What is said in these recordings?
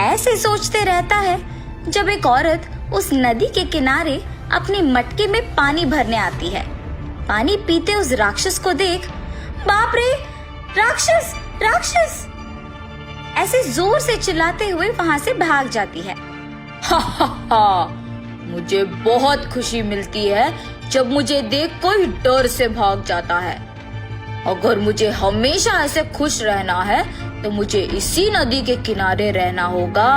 ऐसे सोचते रहता है जब एक औरत उस नदी के किनारे अपनी मटके में पानी भरने आती है। पानी पीते उस राक्षस को देख बाप रे, राक्षस राक्षस ऐसे जोर से चिल्लाते हुए वहां से भाग जाती है। हा हा हा, मुझे बहुत खुशी मिलती है जब मुझे देख कोई डर से भाग जाता है। अगर मुझे हमेशा ऐसे खुश रहना है तो मुझे इसी नदी के किनारे रहना होगा।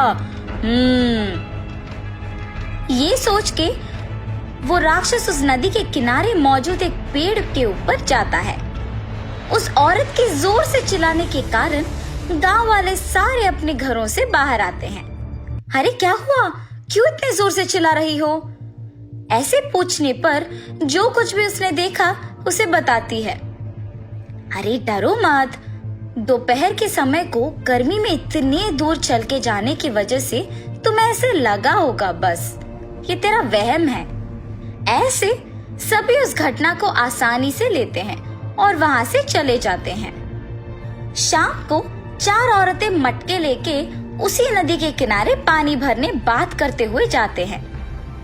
ये सोच के वो राक्षस उस नदी के किनारे मौजूद एक पेड़ के ऊपर जाता है। उस औरत के जोर से चिल्लाने के कारण गांव वाले सारे अपने घरों से बाहर आते हैं। अरे क्या हुआ, क्यों इतने जोर से चिल्ला रही हो? ऐसे पूछने पर जो कुछ भी उसने देखा उसे बताती है। अरे डरो मत, दोपहर के समय को गर्मी में इतने दूर चल के जाने की वजह से तुम्हें ऐसे लगा होगा, बस ये तेरा वहम है। ऐसे सभी उस घटना को आसानी से लेते हैं और वहां से चले जाते हैं। शाम को 4 औरतें मटके लेके उसी नदी के किनारे पानी भरने बात करते हुए जाते हैं।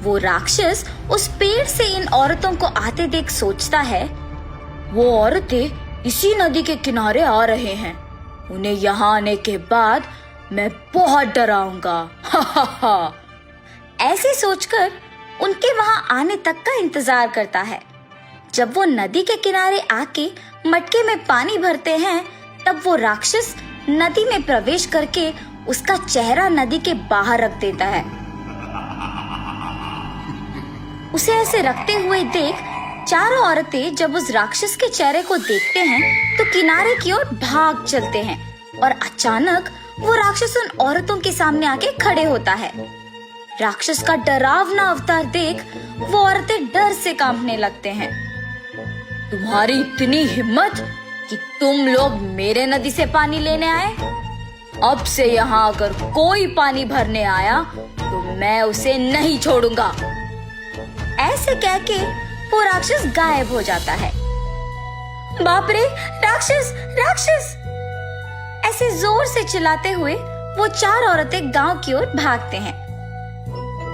वो राक्षस उस पेड़ से इन औरतों को आते देख सोचता है, वो औरतें इसी नदी के किनारे आ रहे हैं, उन्हें यहाँ आने के बाद मैं बहुत डराऊंगा। हा हा हा। ऐसे सोचकर उनके वहां आने तक का इंतजार करता है। जब वो नदी के किनारे आके मटके में पानी भरते हैं, तब वो राक्षस नदी में प्रवेश करके उसका चेहरा नदी के बाहर रख देता है। उसे ऐसे रखते हुए देख चारों औरतें जब उस राक्षस के चेहरे को देखते हैं तो किनारे की ओर भाग चलते हैं और अचानक वो राक्षस उन औरतों के सामने आके खड़े होता है। राक्षस का डरावना अवतार देख वो औरतें डर से कांपने लगते हैं। तुम्हारी इतनी हिम्मत कि तुम लोग मेरे नदी से पानी लेने आए? अब से यहाँ अगर कोई पानी भरने आया तो मैं उसे नहीं छोड़ूंगा। ऐसे कह के वो राक्षस गायब हो जाता है। बाप रे, राक्षस राक्षस ऐसे जोर से चिल्लाते हुए वो 4 औरतें गांव की ओर भागते हैं।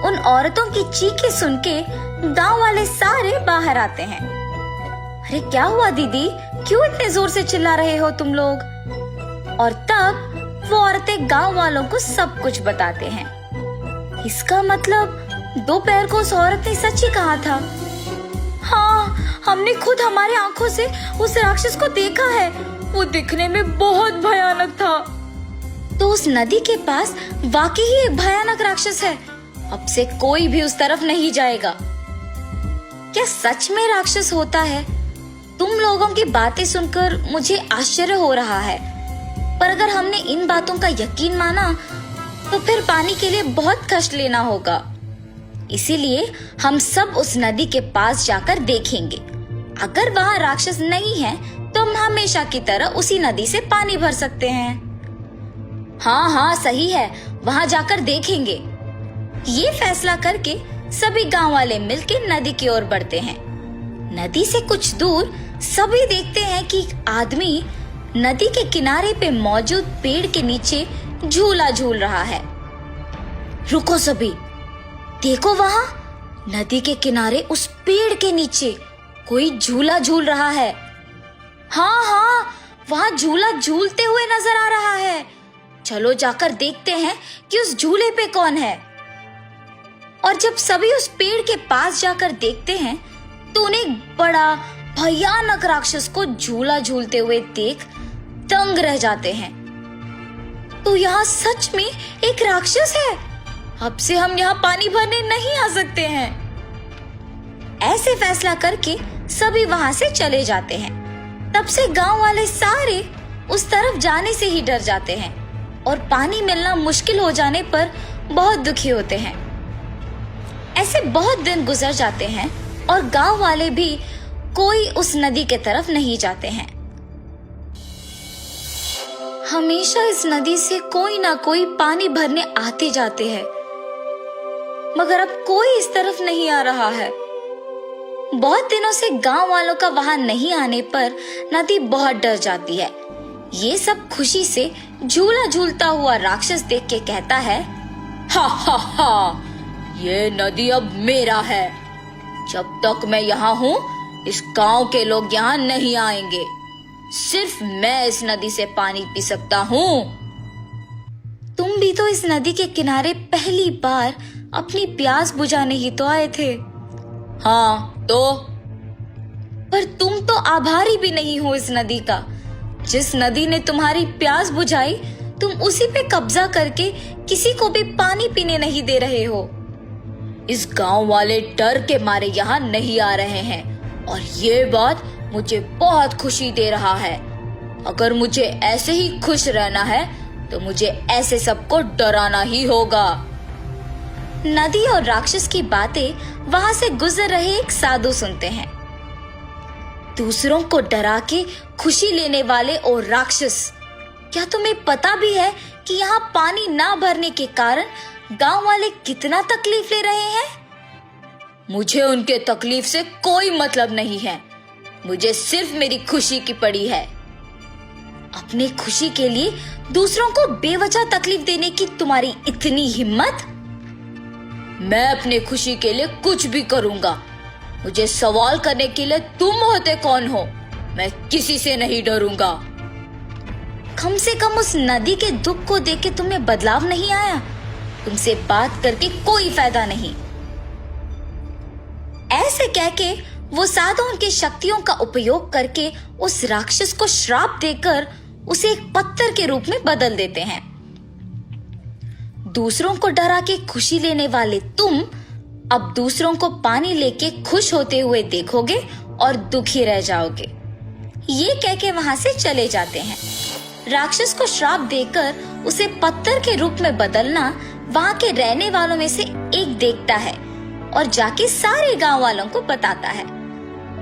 उन औरतों की चीखें सुन के गांव वाले सारे बाहर आते हैं। अरे क्या हुआ दीदी, क्यों इतने जोर से चिल्ला रहे हो तुम लोग? और तब वो औरतें गांव वालों को सब कुछ बताते हैं। इसका मतलब दोपहर को उस औरत ने सच ही कहा था। हाँ, हमने खुद हमारी आंखों से उस राक्षस को देखा है, वो दिखने में बहुत भयानक था। तो उस नदी के पास वाकई ही एक भयानक राक्षस है। अब से कोई भी उस तरफ नहीं जाएगा। क्या सच में राक्षस होता है? तुम लोगों की बातें सुनकर मुझे आश्चर्य हो रहा है, पर अगर हमने इन बातों का यकीन माना तो फिर पानी के लिए बहुत कष्ट लेना होगा। इसीलिए हम सब उस नदी के पास जाकर देखेंगे। अगर वहाँ राक्षस नहीं है तो हम हमेशा की तरह उसी नदी से पानी भर सकते हैं। हाँ हाँ सही है, वहाँ जाकर देखेंगे। ये फैसला करके सभी गांव वाले मिलके नदी की ओर बढ़ते हैं। नदी से कुछ दूर सभी देखते हैं कि एक आदमी नदी के किनारे पे मौजूद पेड़ के नीचे झूला झूल रहा है। रुको सभी, देखो वहाँ नदी के किनारे उस पेड़ के नीचे कोई झूला झूल रहा है। हाँ हाँ, वहाँ झूला झूलते हुए नजर आ रहा है। चलो जाकर देखते हैं कि उस झूले पे कौन है। और जब सभी उस पेड़ के पास जाकर देखते हैं तो उन्हें एक बड़ा भयानक राक्षस को झूला झूलते हुए देख दंग रह जाते हैं। तो यहाँ सच में एक राक्षस है। अब से हम यहाँ पानी भरने नहीं आ सकते हैं। ऐसे फैसला करके सभी वहां से चले जाते हैं। तब से गांव वाले सारे उस तरफ जाने से ही डर जाते हैं और पानी मिलना मुश्किल हो जाने पर बहुत दुखी होते हैं। ऐसे बहुत दिन गुजर जाते हैं और गांव वाले भी कोई उस नदी के तरफ नहीं जाते हैं। हमेशा इस नदी से कोई ना कोई पानी भरने आते जाते हैं, मगर अब कोई इस तरफ नहीं आ रहा है। बहुत दिनों से गांव वालों का वहां नहीं आने पर नदी बहुत डर जाती है। ये सब खुशी से झूला झूलता हुआ राक्षस देख के कहता है, हा हा हा, ये नदी अब मेरा है। जब तक मैं यहाँ हूँ इस गांव के लोग यहाँ नहीं आएंगे। सिर्फ मैं इस नदी से पानी पी सकता हूँ। तुम भी तो इस नदी के किनारे पहली बार अपनी प्यास बुझाने ही तो आए थे। हाँ तो? पर तुम तो आभारी भी नहीं हो इस नदी का। जिस नदी ने तुम्हारी प्यास बुझाई, तुम उसी पे कब्जा करके किसी को भी पानी पीने नहीं दे रहे हो। इस गांव वाले डर के मारे यहाँ नहीं आ रहे हैं और ये बात मुझे बहुत खुशी दे रहा है। अगर मुझे ऐसे ही खुश रहना है तो मुझे ऐसे सबको डराना ही होगा। नदी और राक्षस की बातें वहां से गुजर रहे एक साधु सुनते हैं। दूसरों को डरा के खुशी लेने वाले और राक्षस, क्या तुम्हें पता भी है कि यहाँ पानी ना भरने के कारण गांव वाले कितना तकलीफ ले रहे हैं? मुझे उनके तकलीफ से कोई मतलब नहीं है। मुझे सिर्फ मेरी खुशी की पड़ी है। अपने खुशी के लिए दूसरों को बेवजह तकलीफ देने की तुम्हारी इतनी हिम्मत? मैं अपने खुशी के लिए कुछ भी करूंगा। मुझे सवाल करने के लिए तुम होते कौन हो? मैं किसी से नहीं डरूंगा। कम से कम उस नदी के दुख को देख के तुम्हें बदलाव नहीं आया? तुमसे बात करके कोई फायदा नहीं। ऐसे कह के वो साधु उनकी शक्तियों का उपयोग करके उस राक्षस को श्राप देकर उसे एक पत्थर के रूप में बदल देते हैं। दूसरों को डरा के खुशी लेने वाले तुम अब दूसरों को पानी लेके खुश होते हुए देखोगे और दुखी रह जाओगे। ये कह के वहां से चले जाते हैं। राक्षस को श्राप देकर उसे पत्थर के रूप में बदलना वहां के रहने वालों में से एक देखता है और जाके सारे गांव वालों को बताता है।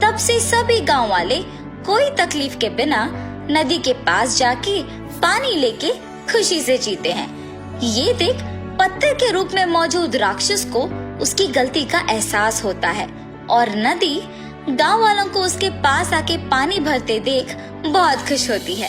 तब से सभी गांव वाले कोई तकलीफ के बिना नदी के पास जाके पानी लेके खुशी से जीते हैं। ये देख पत्थर के रूप में मौजूद राक्षस को उसकी गलती का एहसास होता है और नदी गांव वालों को उसके पास आके पानी भरते देख बहुत खुश होती है।